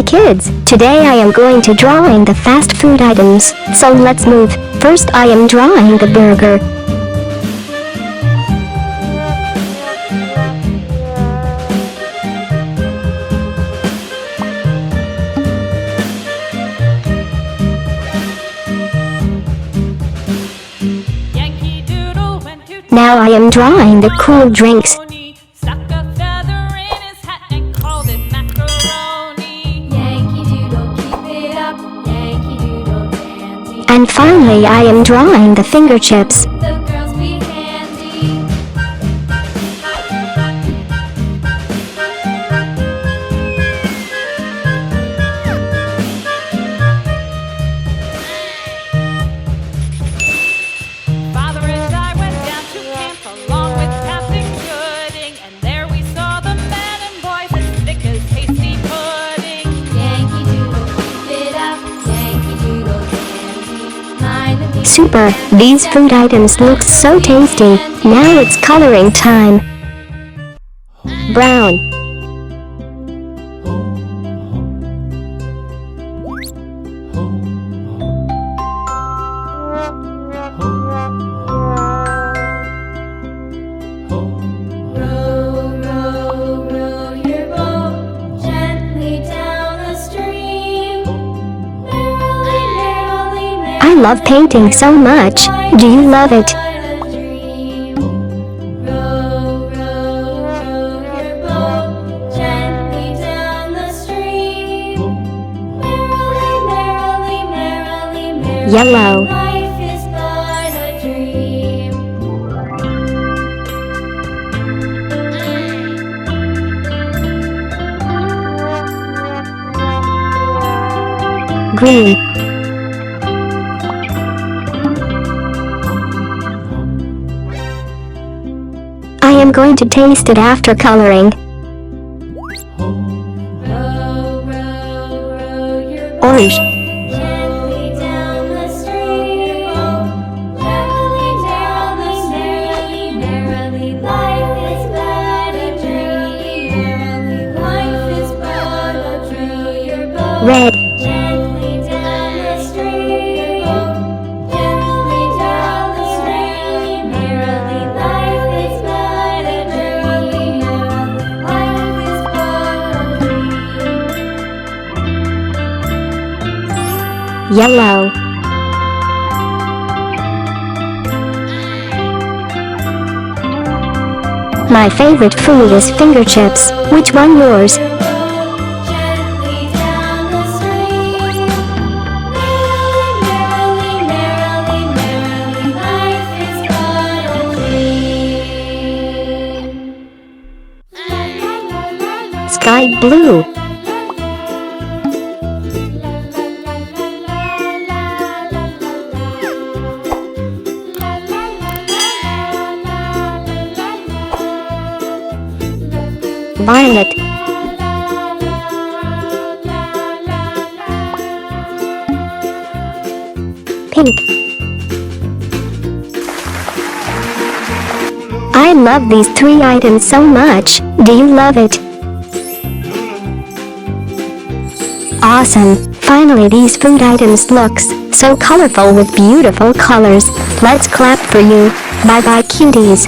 kids, today I am going to drawing the fast food items, so let's move. First I am drawing the burger. Now I am drawing the cool drinks. And finally I am drawing the finger chips. Super! These food items look so tasty. Now it's coloring time. Brown. I love painting so much. Do you love it? Yellow. Green. I am going to taste it after coloring. Orange. Red. Yellow. My favorite food is finger chips. Which one yours? Sky blue. Violet. Pink. I love these three items so much. Do you love it? Awesome! Finally these food items looks so colorful with beautiful colors. Let's clap for you. Bye bye cuties.